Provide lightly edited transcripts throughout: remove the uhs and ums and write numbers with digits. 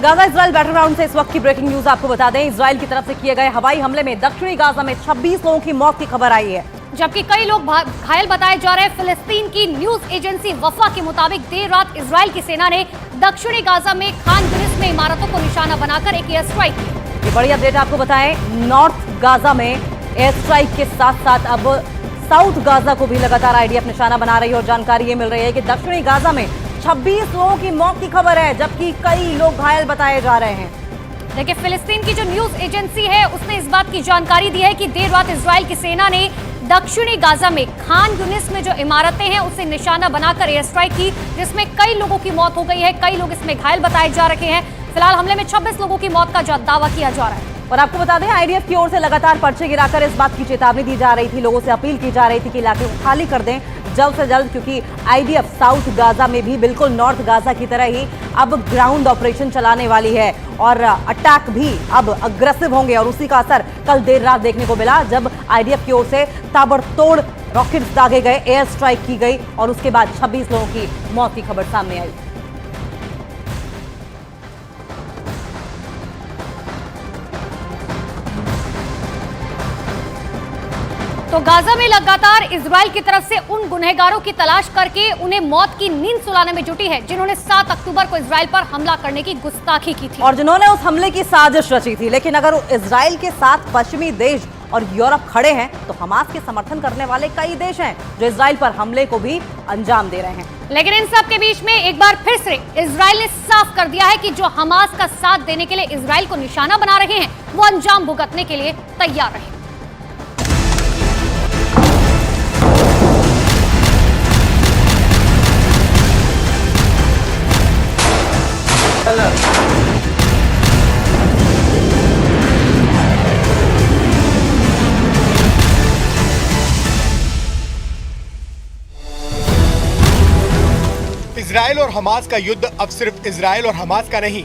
Gaza Israel Battleground से इस वक्त की ब्रेकिंग न्यूज आपको बता दें। इजराइल की तरफ से किए गए हवाई हमले में दक्षिणी गाजा में 26 लोगों की मौत की खबर आई है, जबकि कई लोग घायल बताए जा रहे हैं। फिलिस्तीन की न्यूज एजेंसी वफा के मुताबिक देर रात इजराइल की सेना ने दक्षिणी गाजा में खान यूनिस में इमारतों को निशाना बनाकर एक एयर स्ट्राइक की। ये बड़ी अपडेट आपको बताएं। नॉर्थ गाजा में एयर स्ट्राइक के साथ साथ अब साउथ गाजा को भी लगातार आईडीएफ निशाना बना रही है और जानकारी ये मिल रही है कि दक्षिणी गाजा में 26 लोगों की मौत की खबर है, जबकि कई लोग घायल बताए जा रहे हैं। देखिए, फिलिस्तीन की जो न्यूज एजेंसी है उसने इस बात की जानकारी दी है कि देर रात इजराइल की सेना ने दक्षिणी गाजा में खान यूनिस में जो इमारतें हैं उसे निशाना बनाकर एयर स्ट्राइक की, जिसमें कई लोगों की मौत हो गई है, कई लोग इसमें घायल बताए जा रहे हैं। फिलहाल हमले में 26 लोगों की मौत का दावा किया जा रहा है। और आपको बता दें, आईडीएफ की ओर से लगातार पर्चे गिराकर इस बात की चेतावनी दी जा रही थी, लोगों से अपील की जा रही थी कि इलाके को खाली कर दें जल्द से जल्द, क्योंकि आईडीएफ साउथ गाजा में भी बिल्कुल नॉर्थ गाजा की तरह ही अब ग्राउंड ऑपरेशन चलाने वाली है और अटैक भी अब अग्रेसिव होंगे। और उसी का असर कल देर रात देखने को मिला, जब आईडीएफ की ओर से ताबड़तोड़ रॉकेट्स दागे गए, एयर स्ट्राइक की गई और उसके बाद 26 लोगों की मौत की खबर सामने आई। तो गाजा में लगातार इजराइल की तरफ से उन गुनहगारों की तलाश करके उन्हें मौत की नींद सुलाने में जुटी है जिन्होंने 7 अक्टूबर को इजराइल पर हमला करने की गुस्ताखी की थी और जिन्होंने उस हमले की साजिश रची थी। लेकिन अगर इजराइल के साथ पश्चिमी देश और यूरोप खड़े हैं तो हमास के समर्थन करने वाले कई देश हैं जो इजराइल पर हमले को भी अंजाम दे रहे हैं। लेकिन इन सब के बीच में एक बार फिर से इजराइल ने साफ कर दिया है कि जो हमास का साथ देने के लिए इजराइल को निशाना बना रहे हैं वो अंजाम भुगतने के लिए तैयार रहे। इजराइल और हमास का युद्ध अब सिर्फ इजराइल और हमास का नहीं,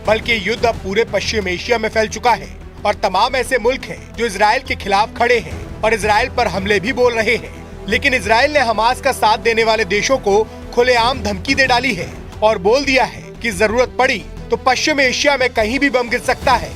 बल्कि युद्ध अब पूरे पश्चिम एशिया में फैल चुका है और तमाम ऐसे मुल्क हैं जो इजराइल के खिलाफ खड़े हैं और इजराइल पर हमले भी बोल रहे हैं। लेकिन इजराइल ने हमास का साथ देने वाले देशों को खुलेआम धमकी दे डाली है और बोल दिया है कि जरूरत पड़ी तो पश्चिम एशिया में कहीं भी बम गिर सकता है।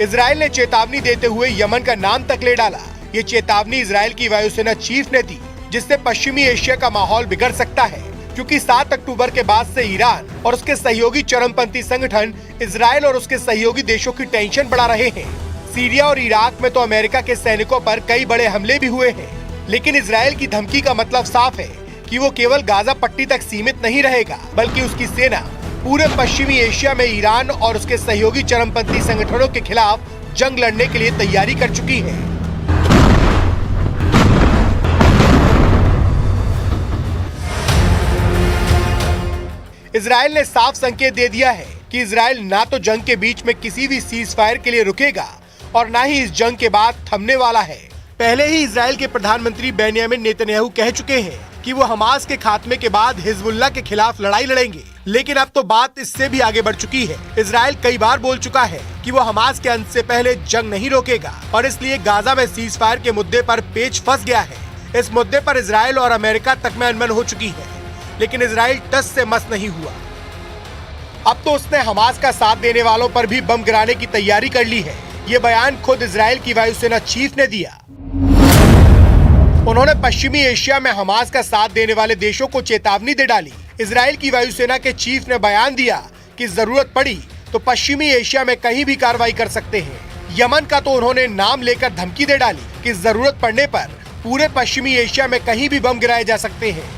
इजराइल ने चेतावनी देते हुए यमन का नाम तक ले डाला। ये चेतावनी इजराइल की वायुसेना चीफ ने दी, जिससे पश्चिमी एशिया का माहौल बिगड़ सकता है, क्योंकि 7 अक्टूबर के बाद से ईरान और उसके सहयोगी चरमपंथी संगठन इजराइल और उसके सहयोगी देशों की टेंशन बढ़ा रहे हैं। सीरिया और इराक में तो अमेरिका के सैनिकों पर कई बड़े हमले भी हुए हैं, लेकिन इजराइल की धमकी का मतलब साफ है कि वो केवल गाजा पट्टी तक सीमित नहीं रहेगा, बल्कि उसकी सेना पूरे पश्चिमी एशिया में ईरान और उसके सहयोगी चरमपंथी संगठनों के खिलाफ जंग लड़ने के लिए तैयारी कर चुकी है। इजराइल ने साफ संकेत दे दिया है कि इजराइल ना तो जंग के बीच में किसी भी सीज फायर के लिए रुकेगा और ना ही इस जंग के बाद थमने वाला है। पहले ही इजराइल के प्रधानमंत्री बेंयामिन नेतन्याहू कह चुके हैं कि वो हमास के खात्मे के बाद हिजबुल्लाह के खिलाफ लड़ाई लड़ेंगे, लेकिन अब तो बात इससे भी आगे बढ़ चुकी है। इजराइल कई बार बोल चुका है कि वो हमास के अंत से पहले जंग नहीं रोकेगा और इसलिए गाजा में सीज फायर के मुद्दे पर पेच फंस गया है। इस मुद्दे पर इजराइल और अमेरिका तक में अनबन हो चुकी है, लेकिन इजराइल टस से मस नहीं हुआ। अब तो उसने हमास का साथ देने वालों पर भी बम गिराने की तैयारी कर ली है। ये बयान खुद इजराइल की वायुसेना चीफ ने दिया। उन्होंने पश्चिमी एशिया में हमास का साथ देने वाले देशों को चेतावनी दे डाली। इजराइल की वायुसेना के चीफ ने बयान दिया कि जरूरत पड़ी तो पश्चिमी एशिया में कहीं भी कार्रवाई कर सकते हैं। यमन का तो उन्होंने नाम लेकर धमकी दे डाली कि जरूरत पड़ने पर पूरे पश्चिमी एशिया में कहीं भी बम गिराए जा सकते हैं।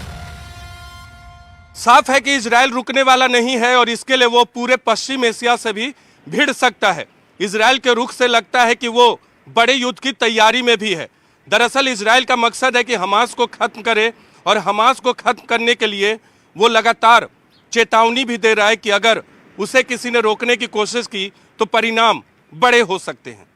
साफ है कि इजराइल रुकने वाला नहीं है और इसके लिए वो पूरे पश्चिम एशिया से भी भिड़ सकता है। इजराइल के रुख से लगता है कि वो बड़े युद्ध की तैयारी में भी है। दरअसल इजराइल का मकसद है कि हमास को खत्म करे और हमास को खत्म करने के लिए वो लगातार चेतावनी भी दे रहा है कि अगर उसे किसी ने रोकने की कोशिश की तो परिणाम बड़े हो सकते हैं।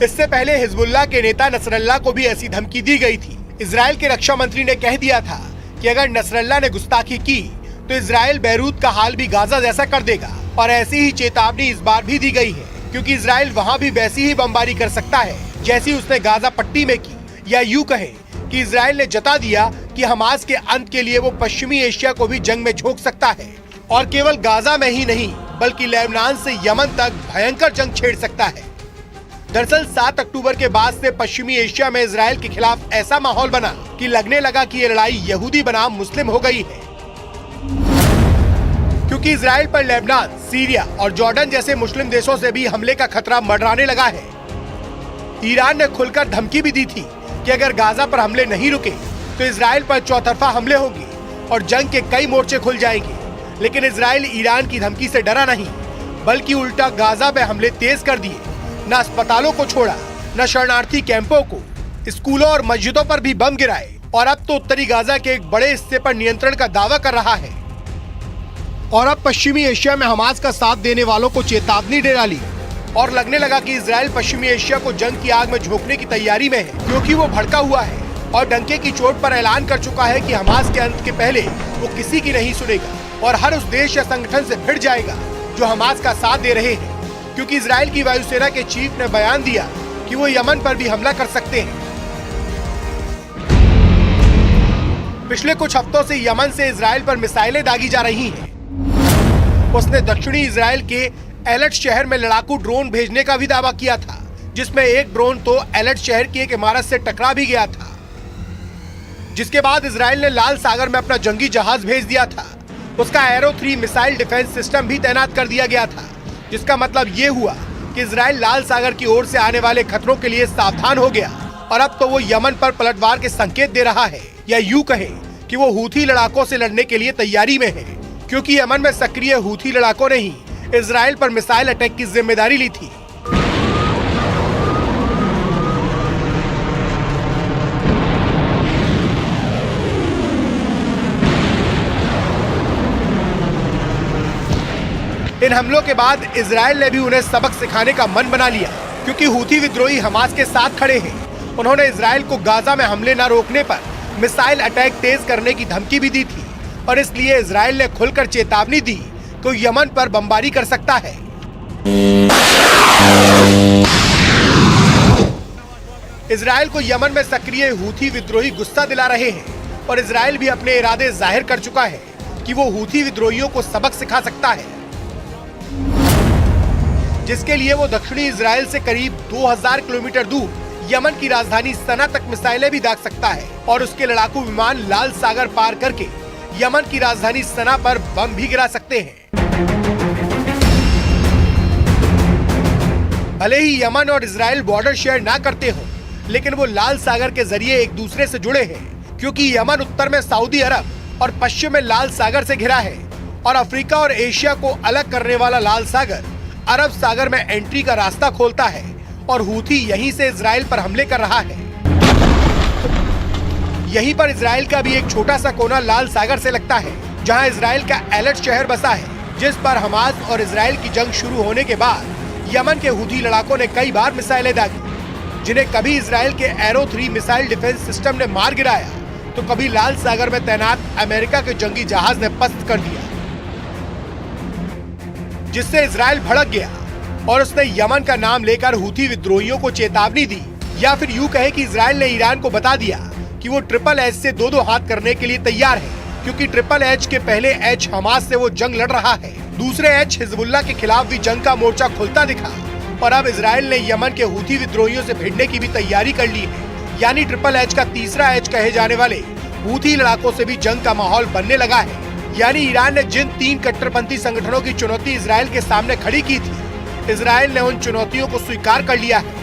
इससे पहले हिजबुल्लाह के नेता नसरल्लाह को भी ऐसी धमकी दी गई थी। इजराइल के रक्षा मंत्री ने कह दिया था कि अगर नसरल्लाह ने गुस्ताखी की तो इजराइल बैरूत का हाल भी गाजा जैसा कर देगा और ऐसी ही चेतावनी इस बार भी दी गई है, क्योंकि इजराइल वहां भी वैसी ही बमबारी कर सकता है जैसी उसने गाजा पट्टी में की। या यूं कहें कि इजराइल ने जता दिया कि हमास के अंत के लिए वो पश्चिमी एशिया को भी जंग में झोंक सकता है और केवल गाजा में ही नहीं बल्कि लेबनान से यमन तक भयंकर जंग छेड़ सकता है। दरअसल 7 अक्टूबर के बाद से पश्चिमी एशिया में इजराइल के खिलाफ ऐसा माहौल बना कि लगने लगा कि ये लड़ाई यहूदी बनाम मुस्लिम हो गई है, क्योंकि इजराइल पर लेबनान, सीरिया और जॉर्डन जैसे मुस्लिम देशों से भी हमले का खतरा मंडराने लगा है। ईरान ने खुलकर धमकी भी दी थी कि अगर गाजा पर हमले नहीं रुके तो इजराइल पर चौतरफा हमले होंगे और जंग के कई मोर्चे खुल जाएंगे। लेकिन इजराइल ईरान की धमकी से डरा नहीं, बल्कि उल्टा गाजा पे हमले तेज कर दिए। न अस्पतालों को छोड़ा, न शरणार्थी कैंपों को, स्कूलों और मस्जिदों पर भी बम गिराए और अब तो उत्तरी गाजा के एक बड़े हिस्से पर नियंत्रण का दावा कर रहा है। और अब पश्चिमी एशिया में हमास का साथ देने वालों को चेतावनी दे डाली और लगने लगा कि इजराइल पश्चिमी एशिया को जंग की आग में झोंकने की तैयारी में है, क्योंकि वो भड़का हुआ है और डंके की चोट पर ऐलान कर चुका है कि हमास के अंत के पहले वो किसी की नहीं सुनेगा और हर उस देश या संगठन से भिड़ जाएगा जो हमास का साथ दे रहे हैं, क्योंकि इजराइल की वायुसेना के चीफ ने बयान दिया कि वो यमन पर भी हमला कर सकते हैं। पिछले कुछ हफ्तों से यमन से इजराइल पर मिसाइलें दागी जा रही हैं। उसने दक्षिणी इजराइल के एलट शहर में लड़ाकू ड्रोन भेजने का भी दावा किया था, जिसमें एक ड्रोन तो एलट शहर की एक इमारत से टकरा भी गया था। जिसके बाद इजराइल ने लाल सागर में अपना जंगी जहाज भेज दिया था। उसका एरो 3 मिसाइल डिफेंस सिस्टम भी तैनात कर दिया गया था, जिसका मतलब ये हुआ कि इजराइल लाल सागर की ओर से आने वाले खतरों के लिए सावधान हो गया और अब तो वो यमन पर पलटवार के संकेत दे रहा है, या यूं कहे कि वो हूथी लड़ाकों से लड़ने के लिए तैयारी में है, क्योंकि यमन में सक्रिय हूथी लड़ाकों ने ही इजराइल पर मिसाइल अटैक की जिम्मेदारी ली थी। इन हमलों के बाद इजराइल ने भी उन्हें सबक सिखाने का मन बना लिया, क्योंकि हूथी विद्रोही हमास के साथ खड़े हैं। उन्होंने इजराइल को गाजा में हमले न रोकने पर मिसाइल अटैक तेज करने की धमकी भी दी थी और इसलिए इजराइल ने खुलकर चेतावनी दी कि यमन पर बमबारी कर सकता है। इजराइल को यमन में सक्रिय हूथी विद्रोही गुस्सा दिला रहे हैं और इजराइल भी अपने इरादे जाहिर कर चुका है कि वो हूथी विद्रोहियों को सबक सिखा सकता है, जिसके लिए वो दक्षिणी इजराइल से करीब 2000 किलोमीटर दूर यमन की राजधानी सना तक मिसाइलें भी दाग सकता है और उसके लड़ाकू विमान लाल सागर पार करके यमन की राजधानी सना पर बम भी गिरा सकते हैं। भले ही यमन और इजराइल बॉर्डर शेयर ना करते हो, लेकिन वो लाल सागर के जरिए एक दूसरे से जुड़े हैं, क्योंकि यमन उत्तर में सऊदी अरब और पश्चिम में लाल सागर से घिरा है और अफ्रीका और एशिया को अलग करने वाला लाल सागर अरब सागर में एंट्री का रास्ता खोलता है और हूथी यहीं से इजराइल पर हमले कर रहा है। यहीं पर इजराइल का भी एक छोटा सा कोना लाल सागर से लगता है, जहां इजराइल का एलट शहर बसा है, जिस पर हमास और इजराइल की जंग शुरू होने के बाद यमन के हूथी लड़ाकों ने कई बार मिसाइलें दागी, जिन्हें कभी इजराइल के एरो 3 मिसाइल डिफेंस सिस्टम ने मार गिराया तो कभी लाल सागर में तैनात अमेरिका के जंगी जहाज ने पस्त कर दिया, जिससे इजराइल भड़क गया और उसने यमन का नाम लेकर हूथी विद्रोहियों को चेतावनी दी, या फिर यूं कहे कि इजराइल ने ईरान को बता दिया कि वो ट्रिपल एच से दो हाथ करने के लिए तैयार है, क्योंकि ट्रिपल एच के पहले एच हमास से वो जंग लड़ रहा है, दूसरे एच हिजबुल्लाह के खिलाफ भी जंग का मोर्चा खुलता दिखा और अब इजराइल ने यमन के हूथी विद्रोहियों से भिड़ने की भी तैयारी कर ली है। यानी ट्रिपल एच का तीसरा एच कहे जाने वाले हूथी लड़ाकों से भी जंग का माहौल बनने लगा है। यानी ईरान ने जिन 3 कट्टरपंथी संगठनों की चुनौती इजराइल के सामने खड़ी की थी, इजराइल ने उन चुनौतियों को स्वीकार कर लिया है